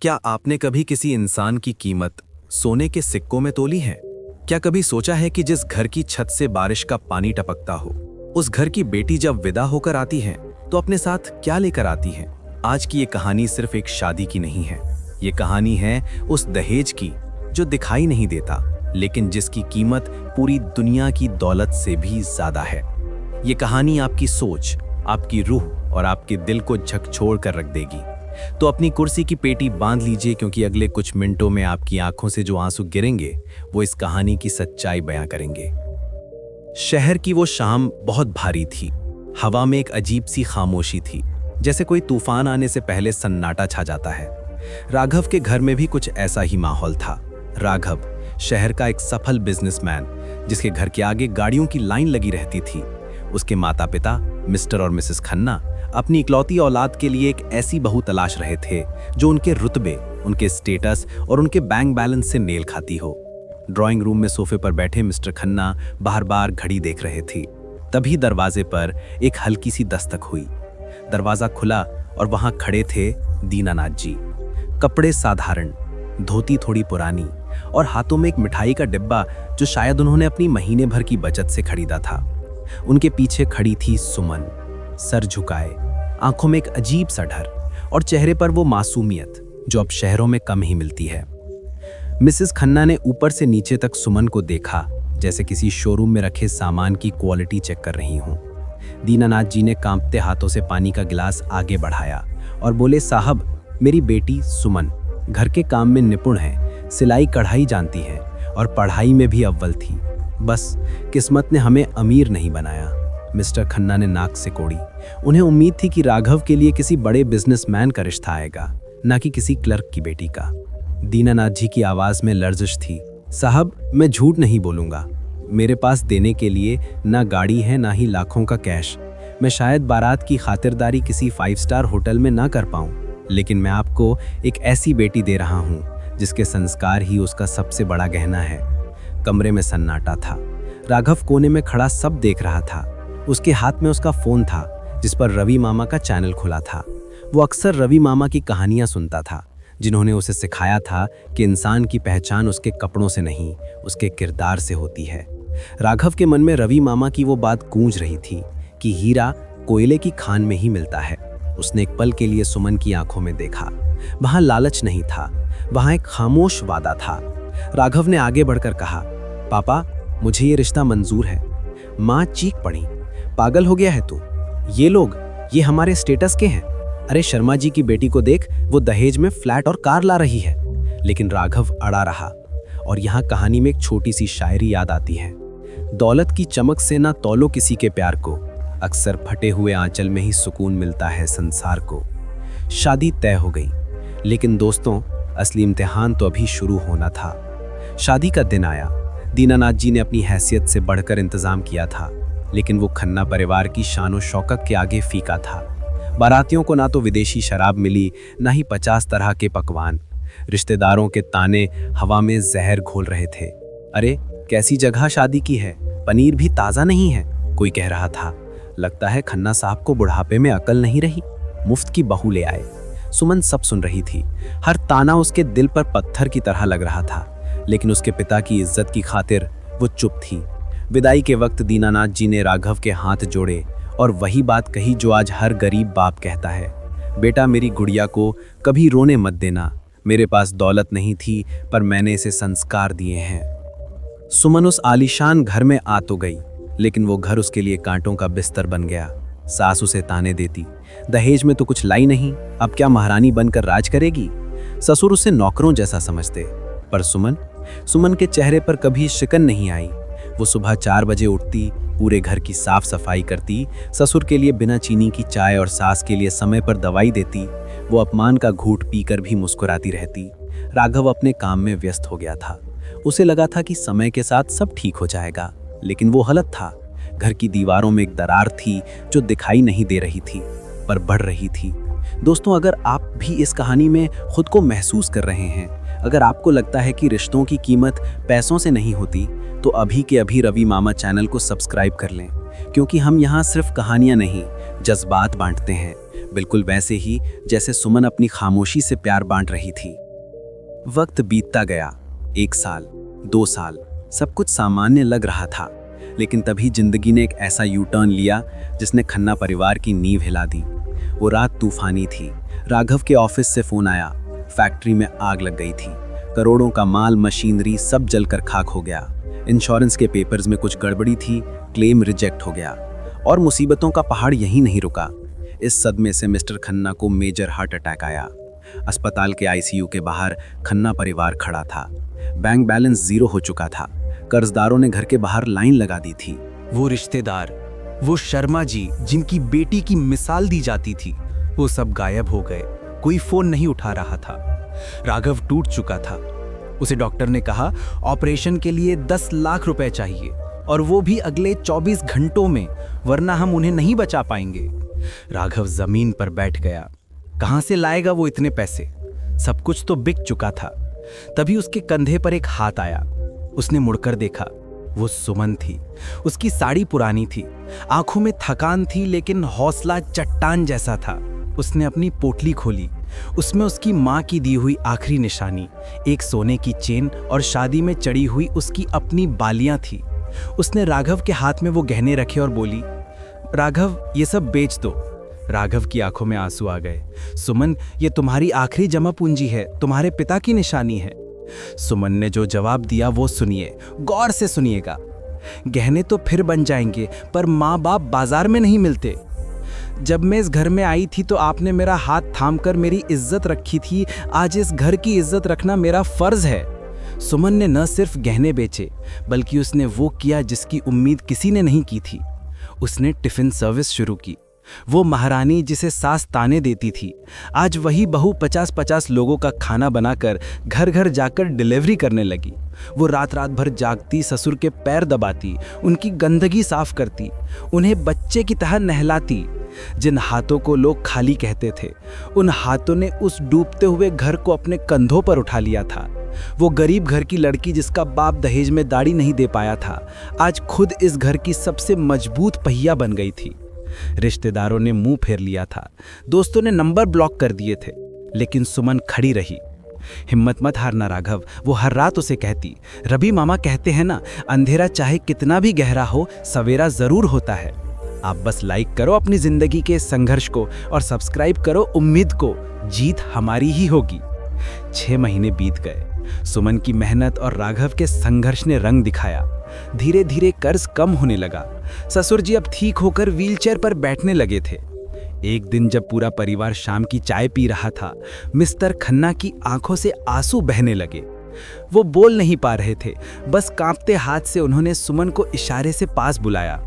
क्या आपने कभी किसी इंसान की कीमत सोने के सिक्कों में तोली है? क्या कभी सोचा है कि जिस घर की छत से बारिश का पानी टपकता हो, उस घर की बेटी जब विदा होकर आती है तो अपने साथ क्या लेकर आती है? आज की ये कहानी सिर्फ एक शादी की नहीं है। ये कहानी है उस दहेज की जो दिखाई नहीं देता, लेकिन जिसकी कीमत पूरी दुनिया की दौलत से भी ज्यादा है। ये कहानी आपकी सोच, आपकी रूह और आपके दिल को झकझोर कर रख देगी। तो अपनी कुर्सी की पेटी बांध लीजिए, क्योंकि अगले कुछ मिनटों में आपकी आंखों से जो आंसू गिरेंगे वो इस कहानी की सच्चाई बयां करेंगे। शहर की वो शाम बहुत भारी थी। हवा में एक अजीब सी खामोशी थी, जैसे कोई तूफान आने से पहले सन्नाटा छा जाता है। राघव के घर में भी कुछ ऐसा ही माहौल था। राघव शहर का एक सफल बिजनेसमैन, जिसके घर के आगे गाड़ियों की लाइन लगी रहती थी। उसके माता पिता मिस्टर और मिसेस खन्ना अपनी इकलौती औलाद के लिए एक ऐसी बहू तलाश रहे थे जो उनके रुतबे, उनके स्टेटस और उनके बैंक बैलेंस से मेल खाती हो। ड्राइंग रूम में सोफे पर बैठे मिस्टर खन्ना बार बार घड़ी देख रहे थे। तभी दरवाजे पर एक हल्की सी दस्तक हुई। दरवाजा खुला और वहां खड़े थे दीनानाथ जी। कपड़े साधारण, धोती थोड़ी पुरानी और हाथों में एक मिठाई का डिब्बा जो शायद उन्होंने अपनी महीने भर की बचत से खरीदा था। उनके पीछे खड़ी थी सुमन, सर झुकाए, आंखों में एक अजीब सा डर और चेहरे पर वो मासूमियत जो अब शहरों में कम ही मिलती है। मिसेस खन्ना ने ऊपर से नीचे तक सुमन को देखा, जैसे किसी शोरूम में रखे सामान की क्वालिटी चेक कर रही हूं। दीनानाथ जी ने कांपते हाथों से पानी का गिलास आगे बढ़ाया और बोले, साहब, मेरी बेटी सुमन घर के काम में निपुण है, सिलाई कढ़ाई जानती है और पढ़ाई में भी अव्वल थी। बस किस्मत ने हमें अमीर नहीं बनाया। मिस्टर खन्ना ने नाक से कोड़ी। उन्हें उम्मीद थी कि राघव के लिए किसी बड़े बिजनेसमैन का रिश्ता आएगा, ना कि किसी क्लर्क की बेटी का। दीनानाथ जी की आवाज में लर्जिश थी। साहब, मैं झूठ नहीं बोलूंगा। मेरे पास देने के लिए ना गाड़ी है, ना ही लाखों का कैश। मैं शायद बारात की खातिरदारी किसी 5 स्टार होटल में ना कर पाऊं, लेकिन मैं आपको एक ऐसी बेटी दे रहा हूं जिसके संस्कार ही उसका सबसे बड़ा गहना है। कमरे में सन्नाटा था। राघव कोने में खड़ा सब देख रहा था। उसके हाथ में उसका फोन था, जिस पर रवि मामा का चैनल खुला था। वो अक्सर रवि मामा की कहानियां सुनता था, जिन्होंने उसे सिखाया था कि इंसान की पहचान उसके कपड़ों से नहीं, उसके किरदार से होती है। राघव के मन में रवि मामा की वो बात गूंज रही थी कि हीरा कोयले की खान में ही मिलता है। उसने एक पल के लिए सुमन की आंखों में देखा। वहां लालच नहीं था, वहां एक खामोश वादा था। राघव ने आगे बढ़कर कहा, पापा, मुझे ये रिश्ता मंजूर है। माँ चीख पड़ी, पागल हो गया है तू? ये लोग, ये हमारे स्टेटस के हैं। अरे शर्मा जी की बेटी को देख, वो दहेज में फ्लैट और कार ला रही है। लेकिन राघव अड़ा रहा। और यहाँ कहानी में एक छोटी सी शायरी याद आती है। दौलत की चमक से ना तौलो किसी के प्यार को, अक्सर फटे हुए आंचल में ही सुकून मिलता है संसार को। शादी तय हो गई, लेकिन दोस्तों, असली इम्तिहान तो अभी शुरू होना था। शादी का दिन आया। दीनानाथ जी ने अपनी हैसियत से बढ़कर इंतजाम किया था, लेकिन वो खन्ना परिवार की शान और शौकत के आगे फीका था। बारातियों को ना तो विदेशी शराब मिली, ना ही 50 तरह के पकवान। रिश्तेदारों के ताने हवा में जहर घोल रहे थे। अरे कैसी जगह शादी की है, पनीर भी ताज़ा नहीं है, कोई कह रहा था। लगता है खन्ना साहब को बुढ़ापे में अकल नहीं रही, मुफ्त की बहू ले आए। सुमन सब सुन रही थी। हर ताना उसके दिल पर पत्थर की तरह लग रहा था, लेकिन उसके पिता की इज्जत की खातिर वो चुप थी। विदाई के वक्त दीनानाथ जी ने राघव के हाथ जोड़े और वही बात कही जो आज हर गरीब बाप कहता है, बेटा, मेरी गुड़िया को कभी रोने मत देना। मेरे पास दौलत नहीं थी, पर मैंने इसे संस्कार दिए हैं। सुमन उस आलीशान घर में आ तो गई, लेकिन वो घर उसके लिए कांटों का बिस्तर बन गया। सास उसे ताने देती, दहेज में तो कुछ लाई नहीं, अब क्या महारानी बनकर राज करेगी। ससुर उसे नौकरों जैसा समझते, पर सुमन के चेहरे पर कभी शिकन नहीं आई। वो सुबह 4 बजे उठती, पूरे घर की साफ सफाई करती, ससुर के लिए बिना चीनी की चाय और सास के लिए समय पर दवाई देती। वो अपमान का घूंट पीकर भी मुस्कुराती रहती। राघव अपने काम में व्यस्त हो गया था। उसे लगा था कि समय के साथ सब ठीक हो जाएगा, लेकिन वो गलत था। घर की दीवारों में एक दरार थी जो दिखाई नहीं दे रही थी, पर बढ़ रही थी। दोस्तों, अगर आप भी इस कहानी में खुद को महसूस कर रहे हैं, अगर आपको लगता है कि रिश्तों की कीमत पैसों से नहीं होती, तो अभी के अभी रवि मामा चैनल को सब्सक्राइब कर लें, क्योंकि हम यहाँ सिर्फ कहानियाँ नहीं, जज्बात बांटते हैं। बिल्कुल वैसे ही जैसे सुमन अपनी खामोशी से प्यार बांट रही थी। वक्त बीतता गया, 1 साल, 2 साल, सब कुछ सामान्य लग रहा था। लेकिन तभी जिंदगी ने एक ऐसा यू टर्न लिया जिसने खन्ना परिवार की नींव हिला दी। वो रात तूफानी थी। राघव के ऑफिस से फोन आया, फैक्ट्री में आग लग गई थी। करोड़ों का माल, मशीनरी सब जलकर खाक हो गया। इंश्योरेंस के पेपर्स में कुछ गड़बड़ी थी, क्लेम रिजेक्ट हो गया। और मुसीबतों का पहाड़ यहीं नहीं रुका। इस सदमे से मिस्टर खन्ना को मेजर हार्ट अटैक आया। अस्पताल के आईसीयू के बाहर खन्ना परिवार खड़ा था। बैंक बैलेंस 0 हो चुका था। कर्जदारों ने घर के बाहर लाइन लगा दी थी। वो रिश्तेदार, वो शर्मा जी जिनकी बेटी की मिसाल दी जाती थी, वो सब गायब हो गए। कोई फोन नहीं उठा रहा था। राघव टूट चुका था। उसे डॉक्टर ने कहा ऑपरेशन के लिए 10 लाख रुपए चाहिए, और वो भी अगले 24 घंटों में, वरना हम उन्हें नहीं बचा पाएंगे। राघव जमीन पर बैठ गया। कहां से लाएगा वो इतने पैसे? सब कुछ तो बिक चुका था। तभी उसके कंधे पर एक हाथ आया। उसने मुड़कर देखा। वो सुमन थी। उसकी साड़ी पुरानी थी, आंखों में थकान थी, लेकिन हौसला चट्टान जैसा था। उसने अपनी पोटली खोली। उसमें उसकी माँ की दी हुई आखिरी निशानी, एक सोने की चेन और शादी में चढ़ी हुई उसकी अपनी बालियां थी। उसने राघव के हाथ में वो गहने रखे और बोली, राघव, ये सब बेच दो। राघव की आंखों में आंसू आ गए। सुमन, ये तुम्हारी आखिरी जमा पूंजी है, तुम्हारे पिता की निशानी है। सुमन ने जो जवाब दिया वो सुनिए, गौर से सुनिएगा। गहने तो फिर बन जाएंगे, पर माँ बाप बाजार में नहीं मिलते। जब मैं इस घर में आई थी तो आपने मेरा हाथ थामकर मेरी इज्जत रखी थी। आज इस घर की इज्जत रखना मेरा फर्ज है। सुमन ने न सिर्फ गहने बेचे, बल्कि उसने वो किया जिसकी उम्मीद किसी ने नहीं की थी। उसने टिफिन सर्विस शुरू की। वो महारानी जिसे सास ताने देती थी, आज वही बहू 50-50 लोगों का खाना बनाकर घर घर जाकर डिलीवरी करने लगी। वो रात रात भर जागती, ससुर के पैर दबाती, उनकी गंदगी साफ करती, उन्हें बच्चे की तरह नहलाती। जिन हाथों को लोग खाली कहते थे, उन हाथों ने उस डूबते हुए घर को अपने कंधों पर उठा लिया था। वो गरीब घर की लड़की जिसका बाप दहेज में दाढ़ी नहीं दे पाया था, आज खुद इस घर की सबसे मजबूत पहिया बन गई थी। रिश्तेदारों ने मुंह फेर लिया था, दोस्तों ने नंबर ब्लॉक कर दिए थे, लेकिन सुमन खड़ी रही। हिम्मत मत हारना राघव, वो हर रात उसे कहती। रवि मामा कहते हैं ना, अंधेरा चाहे कितना भी गहरा हो, सवेरा जरूर होता है। आप बस लाइक करो अपनी जिंदगी के संघर्ष को और सब्सक्राइब करो उम्मीद को। जीत हमारी ही होगी। 6 महीने बीत गए। सुमन की मेहनत और राघव के संघर्ष ने रंग दिखाया। धीरे धीरे कर्ज कम होने लगा। ससुर जी अब ठीक होकर व्हीलचेयर पर बैठने लगे थे। एक दिन जब पूरा परिवार शाम की चाय पी रहा था, मिस्टर खन्ना की आंखों से आंसू बहने लगे। वो बोल नहीं पा रहे थे, बस कांपते हाथ से उन्होंने सुमन को इशारे से पास बुलाया।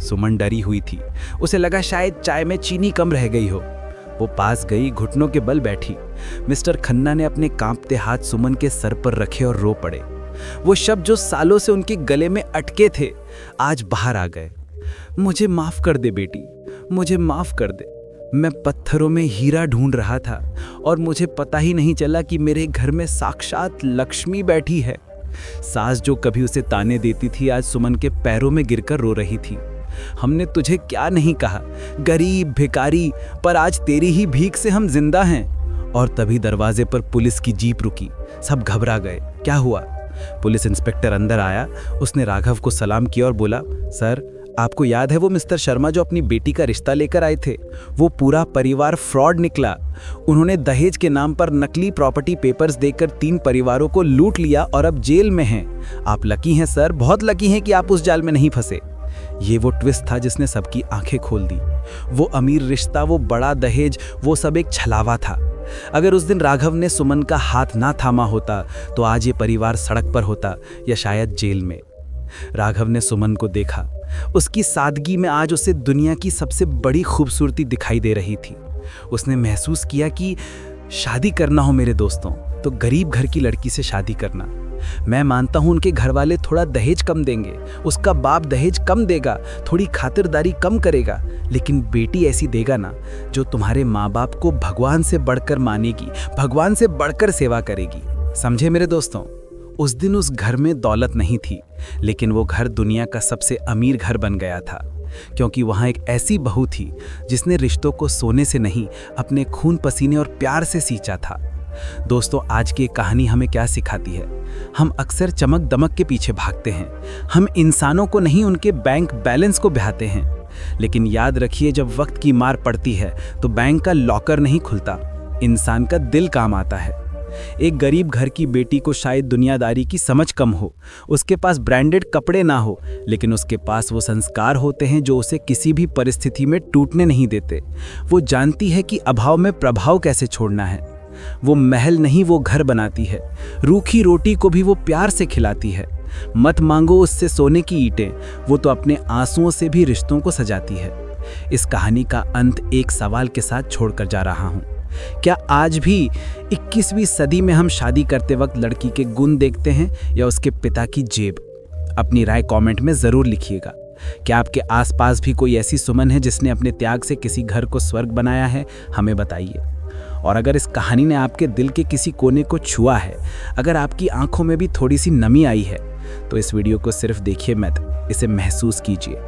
सुमन डरी हुई थी। उसे लगा शायद चाय में चीनी कम रह गई हो। वो पास गई, घुटनों के बल बैठी। मिस्टर खन्ना ने अपने कांपते हाथ सुमन के सर पर रखे और रो पड़े। वो शब्द जो सालों से उनके गले में अटके थे, आज बाहर आ गए। मुझे माफ कर दे बेटी, मुझे माफ कर दे। मैं पत्थरों में हीरा ढूंढ रहा था और मुझे पता ही नहीं चला कि मेरे घर में साक्षात लक्ष्मी बैठी है। सास जो कभी उसे ताने देती थी, आज सुमन के पैरों में गिरकर रो रही थी। हमने तुझे क्या नहीं कहा, गरीब भिखारी, पर आज तेरी ही भीख से हम जिंदा हैं। और तभी दरवाजे पर पुलिस की जीप रुकी। सब घबरा गए। क्या हुआ? पुलिस इंस्पेक्टर अंदर आया। उसने राघव को सलाम किया और बोला, सर, आपको याद है वो मिस्टर शर्मा जो अपनी बेटी का रिश्ता लेकर आए थे? वो पूरा परिवार फ्रॉड निकला। उन्होंने दहेज के नाम पर नकली प्रॉपर्टी पेपर्स देकर 3 परिवारों को लूट लिया और अब जेल में हैं। आप लकी हैं सर, बहुत लकी हैं कि आप उस जाल में नहीं फंसे। ये वो ट्विस्ट था जिसने सबकी आंखें खोल दी। वो अमीर रिश्ता, वो बड़ा दहेज, वो सब एक छलावा था। अगर उस दिन राघव ने सुमन का हाथ ना थामा होता तो आज ये परिवार सड़क पर होता या शायद जेल में। राघव ने सुमन को देखा। उसकी सादगी में आज उसे दुनिया की सबसे बड़ी खूबसूरती दिखाई दे रही थी। उसने महसूस किया कि शादी करना हो मेरे दोस्तों तो गरीब घर की लड़की से शादी करना। मैं मानता हूं उनके घर वाले थोड़ा दहेज कम देंगे, उसका बाप दहेज कम देगा, थोड़ी खातिरदारी कम करेगा, लेकिन बेटी ऐसी देगा ना जो तुम्हारे माँ बाप को भगवान से बढ़कर मानेगी, भगवान से बढ़कर सेवा करेगी। समझे मेरे दोस्तों? उस दिन उस घर में दौलत नहीं थी, लेकिन वो घर दुनिया का सबसे अमीर घर बन गया था। क्योंकि वहाँ एक ऐसी बहू थी जिसने रिश्तों को सोने से नहीं, अपने खून पसीने और प्यार से सींचा था। दोस्तों, आज की कहानी हमें क्या सिखाती है? हम अक्सर चमक दमक के पीछे भागते हैं। हम इंसानों को नहीं, उनके बैंक बैलेंस को ब्याहते हैं। लेकिन याद रखिए, जब वक्त की मार पड़ती है तो बैंक का लॉकर नहीं खुलता, इंसान का दिल काम आता है। एक गरीब घर की बेटी को शायद दुनियादारी की समझ कम हो, उसके पास ब्रांडेड कपड़े ना हो, लेकिन उसके पास वो संस्कार होते हैं जो उसे किसी भी परिस्थिति में टूटने नहीं देते। वो जानती है कि अभाव में प्रभाव कैसे छोड़ना है। वो महल नहीं, वो घर बनाती है। रूखी रोटी को भी वो प्यार से खिलाती है। मत मांगो उससे सोने की ईंटें, वो तो अपने आंसुओं से भी रिश्तों को सजाती है। इस कहानी का अंत एक सवाल के साथ छोड़कर जा रहा हूँ। क्या आज भी 21वीं सदी में हम शादी करते वक्त लड़की के गुण देखते हैं या उसके पिता की जेब? अपनी राय कमेंट में ज़रूर लिखिएगा। क्या आपके आसपास भी कोई ऐसी सुमन है जिसने अपने त्याग से किसी घर को स्वर्ग बनाया है? हमें बताइए। और अगर इस कहानी ने आपके दिल के किसी कोने को छुआ है, अगर आपकी आंखों में भी थोड़ी सी नमी आई है, तो इस वीडियो को सिर्फ देखिए मत, इसे महसूस कीजिए।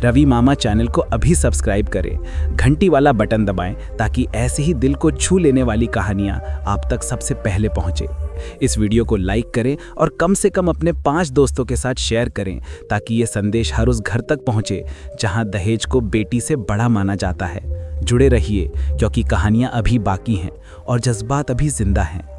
रवि मामा चैनल को अभी सब्सक्राइब करें, घंटी वाला बटन दबाएं ताकि ऐसे ही दिल को छू लेने वाली कहानियां आप तक सबसे पहले पहुंचे। इस वीडियो को लाइक करें और कम से कम अपने 5 दोस्तों के साथ शेयर करें ताकि ये संदेश हर उस घर तक पहुंचे जहां दहेज को बेटी से बड़ा माना जाता है। जुड़े रहिए, क्योंकि कहानियां अभी बाकी हैं और जज्बात अभी जिंदा हैं।